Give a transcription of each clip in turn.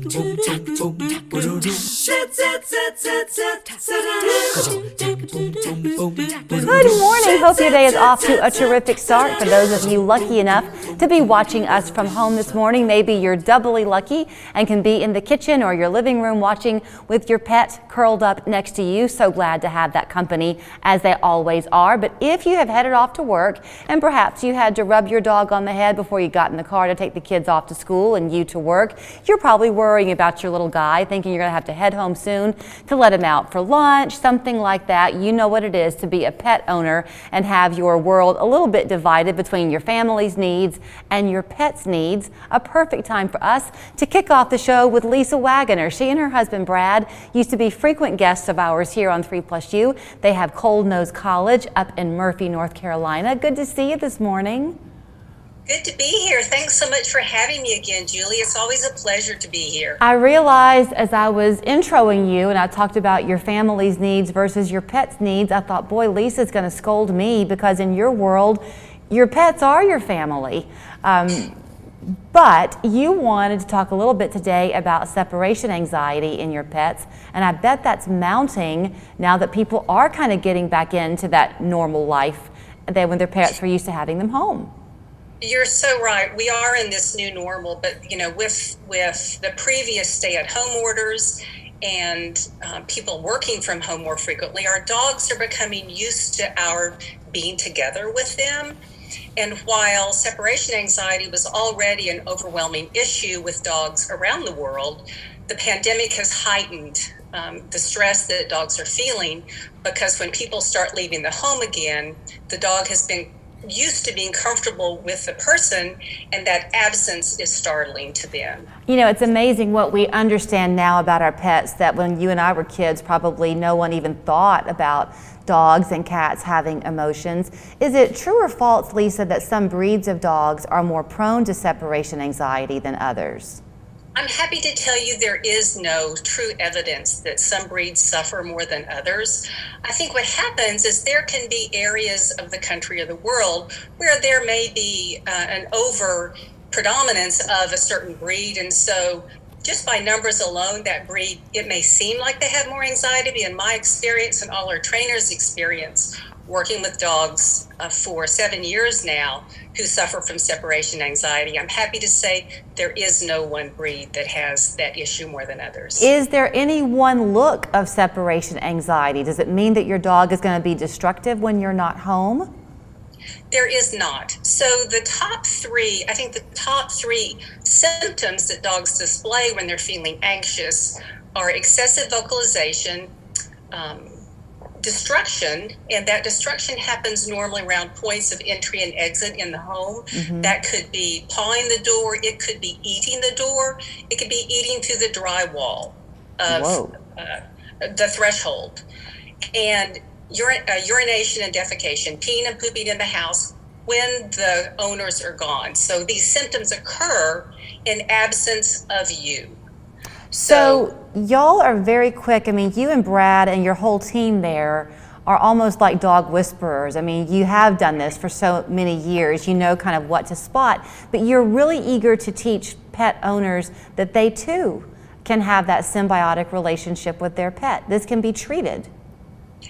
morning. Hope your day is off to a terrific start. For those of you lucky enough to be watching us from home this morning, maybe you're doubly lucky and can be in the kitchen or your living room watching with your pet curled up next to you. So glad to have that company, as they always are. But if you have headed off to work and perhaps you had to rub your dog on the head before you got in the car to take the kids off to school and you to work, you're probably worrying about your little guy, thinking you're going to have to head home soon to let him out for lunch, something like that. You know what it is to be a pet owner and have your world a little bit divided between your family's needs and your pet's needs. A perfect time for us to kick off the show with Lisa Waggoner. She and her husband Brad used to be frequent guests of ours here on 3+U. They have Cold Nose College up in Murphy, North Carolina. Good to see you this morning. Good to be here. Thanks so much for having me again, Julie. It's always a pleasure to be here. I realized as I was introing you and I talked about your family's needs versus your pet's needs, I thought, boy, Lisa's going to scold me because in your world, your pets are your family. But you wanted to talk a little bit today about separation anxiety in your pets, and I bet that's mounting now that people are kind of getting back into that normal life when their pets were used to having them home. You're so right. We are in this new normal, but with the previous stay-at-home orders and people working from home more frequently, our dogs are becoming used to our being together with them. And while separation anxiety was already an overwhelming issue with dogs around the world, the pandemic has heightened the stress that dogs are feeling, because when people start leaving the home again, the dog has been used to being comfortable with the person, and that absence is startling to them. You know, it's amazing what we understand now about our pets that when you and I were kids, probably no one even thought about dogs and cats having emotions. Is it true or false, Lisa, that some breeds of dogs are more prone to separation anxiety than others? I'm happy to tell you there is no true evidence that some breeds suffer more than others. I think what happens is there can be areas of the country or the world where there may be an over predominance of a certain breed, and so just by numbers alone, that breed, it may seem like they have more anxiety, but in my experience and all our trainers' experience, working with dogs for 7 years now who suffer from separation anxiety, I'm happy to say there is no one breed that has that issue more than others. Is there any one look of separation anxiety? Does it mean that your dog is going to be destructive when you're not home? There is not. So the top three symptoms that dogs display when they're feeling anxious are excessive vocalization, destruction, and that destruction happens normally around points of entry and exit in the home. Mm-hmm. That could be pawing the door, it could be eating the door, it could be eating through the drywall of the threshold. And urination and defecation, peeing and pooping in the house when the owners are gone. So these symptoms occur in absence of you. So y'all are very quick. I mean, you and Brad and your whole team there are almost like dog whisperers. I mean, you have done this for so many years. You know kind of what to spot, but you're really eager to teach pet owners that they too can have that symbiotic relationship with their pet. This can be treated.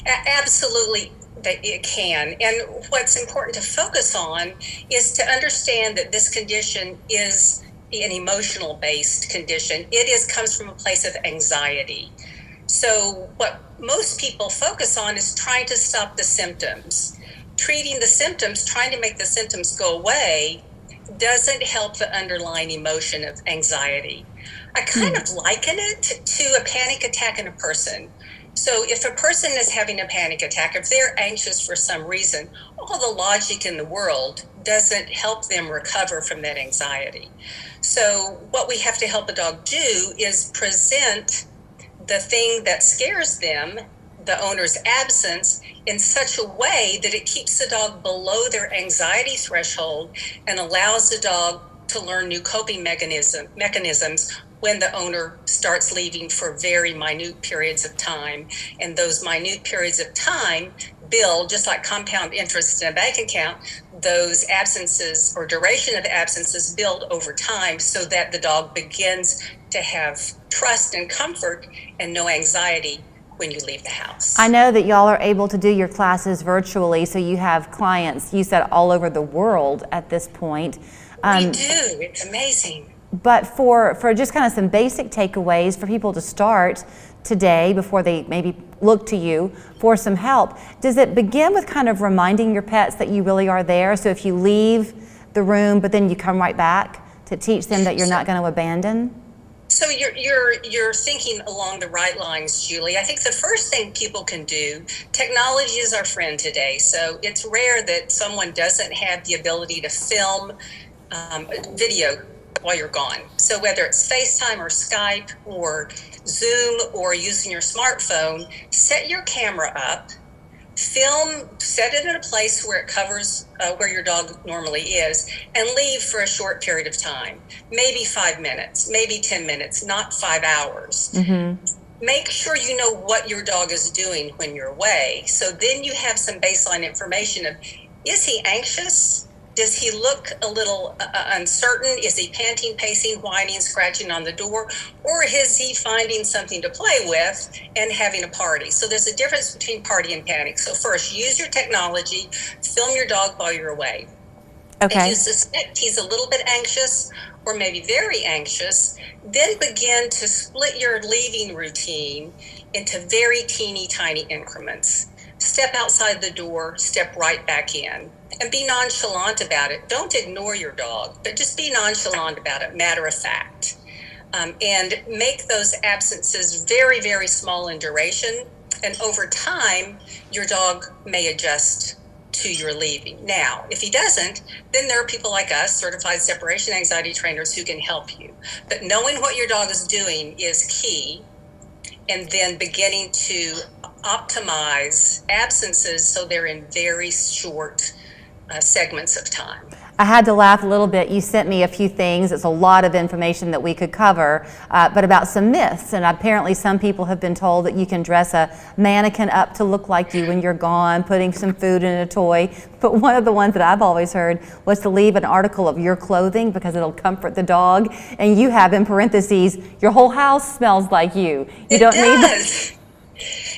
Absolutely, that it can. And what's important to focus on is to understand that this condition is an emotional based condition. Comes from a place of anxiety. So what most people focus on is trying to stop the symptoms. Treating the symptoms, trying to make the symptoms go away, doesn't help the underlying emotion of anxiety. I kind of liken it to a panic attack in a person. So if a person is having a panic attack, if they're anxious for some reason, all the logic in the world doesn't help them recover from that anxiety. So what we have to help a dog do is present the thing that scares them, the owner's absence, in such a way that it keeps the dog below their anxiety threshold and allows the dog to learn new coping mechanisms when the owner starts leaving for very minute periods of time. And those minute periods of time build, just like compound interest in a bank account, those absences or duration of absences build over time so that the dog begins to have trust and comfort and no anxiety when you leave the house. I know that y'all are able to do your classes virtually, so you have clients, you said, all over the world at this point. We do. It's amazing. But for just kind of some basic takeaways for people to start today before they maybe look to you for some help, does it begin with kind of reminding your pets that you really are there? So if you leave the room, but then you come right back to teach them that you're not going to abandon? So you're thinking along the right lines, Julie. I think the first thing people can do, technology is our friend today. So it's rare that someone doesn't have the ability to film video while you're gone. So whether it's FaceTime or Skype or Zoom or using your smartphone, set your camera up, film, set it in a place where it covers where your dog normally is, and leave for a short period of time. Maybe 5 minutes, maybe 10 minutes, not 5 hours. Make sure you know what your dog is doing when you're away. So then you have some baseline information of, is he anxious? Does he look a little uncertain? Is he panting, pacing, whining, scratching on the door? Or is he finding something to play with and having a party? So there's a difference between party and panic. So first, use your technology, film your dog while you're away. Okay. If you suspect he's a little bit anxious or maybe very anxious, then begin to split your leaving routine into very teeny tiny increments. Step outside the door, step right back in, and be nonchalant about it. Don't ignore your dog, but just be nonchalant about it, matter of fact. And make those absences very, very small in duration. And over time, your dog may adjust to your leaving. Now, if he doesn't, then there are people like us, certified separation anxiety trainers, who can help you. But knowing what your dog is doing is key, and then beginning to optimize absences so they're in very short segments of time. I had to laugh a little bit. You sent me a few things. It's a lot of information that we could cover, but about some myths. And apparently some people have been told that you can dress a mannequin up to look like you when you're gone, putting some food in a toy. But one of the ones that I've always heard was to leave an article of your clothing because it'll comfort the dog. And you have in parentheses, your whole house smells like you. You don't need that.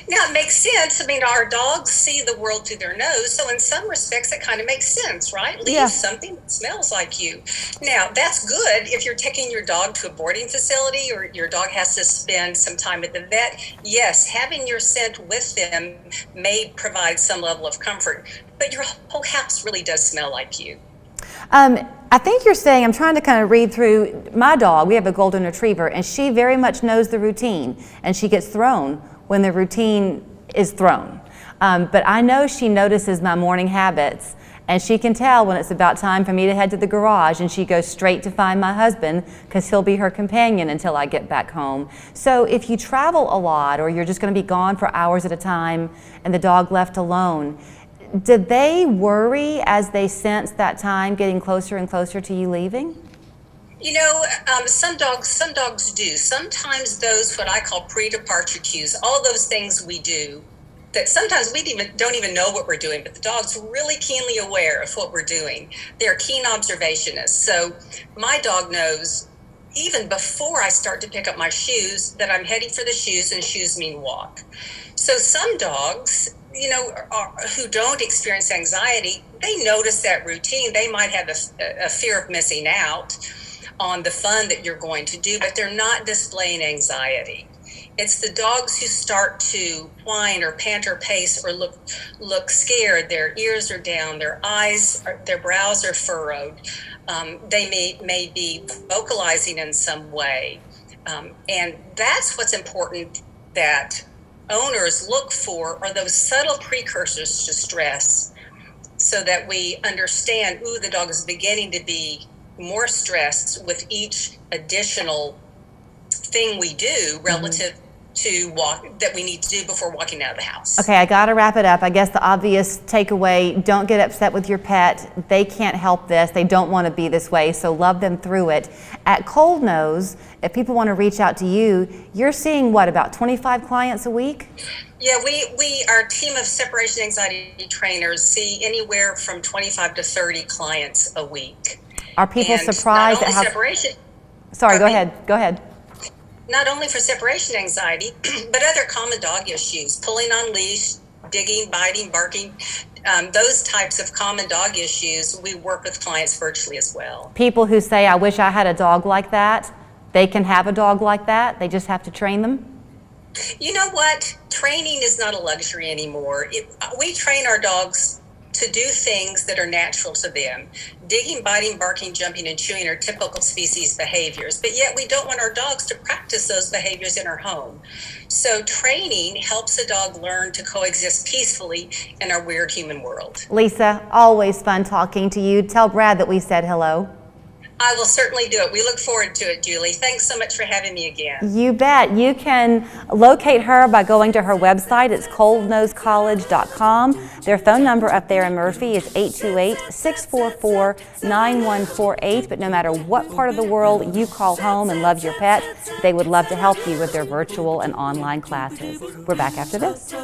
Now, it makes sense. I mean, our dogs see the world through their nose, so in some respects, it kind of makes sense, right? Leave something that smells like you. Now, that's good if you're taking your dog to a boarding facility or your dog has to spend some time at the vet. Yes, having your scent with them may provide some level of comfort, but your whole house really does smell like you. I think you're saying, I'm trying to kind of read through my dog. We have a golden retriever, and she very much knows the routine, and she gets thrown when the routine is thrown. But I know she notices my morning habits, and she can tell when it's about time for me to head to the garage, and she goes straight to find my husband because he'll be her companion until I get back home. So if you travel a lot or you're just going to be gone for hours at a time and the dog left alone, do they worry as they sense that time getting closer and closer to you leaving? You know, some dogs do. Sometimes those, what I call pre-departure cues, all those things we do that sometimes we don't even know what we're doing, but the dog's really keenly aware of what we're doing. They're keen observationists. So my dog knows even before I start to pick up my shoes that I'm heading for the shoes, and shoes mean walk. So some dogs, you know, who don't experience anxiety, they notice that routine. They might have a fear of missing out on the fun that you're going to do, but they're not displaying anxiety. It's the dogs who start to whine or pant or pace or look scared. Their ears are down, their brows are furrowed. They may be vocalizing in some way. And that's what's important, that owners look for, are those subtle precursors to stress, so that we understand, the dog is beginning to be more stressed with each additional thing we do relative to that we need to do before walking out of the house. Okay, I got to wrap it up. I guess the obvious takeaway, don't get upset with your pet. They can't help this. They don't want to be this way, so love them through it. At Cold Nose, if people want to reach out to you, you're seeing what, about 25 clients a week? Yeah, our team of separation anxiety trainers see anywhere from 25 to 30 clients a week. Are people surprised at how... separation. Sorry, go ahead. not only for separation anxiety, but other common dog issues, pulling on leash, digging, biting, barking, those types of common dog issues, we work with clients virtually as well. People who say, I wish I had a dog like that, they can have a dog like that. They just have to train them. You know what? Training is not a luxury anymore. We train our dogs to do things that are natural to them. Digging, biting, barking, jumping, and chewing are typical species behaviors, but yet we don't want our dogs to practice those behaviors in our home. So training helps a dog learn to coexist peacefully in our weird human world. Lisa, always fun talking to you. Tell Brad that we said hello. I will certainly do it. We look forward to it, Julie. Thanks so much for having me again. You bet. You can locate her by going to her website. It's coldnosecollege.com. Their phone number up there in Murphy is 828-644-9148. But no matter what part of the world you call home and love your pet, they would love to help you with their virtual and online classes. We're back after this.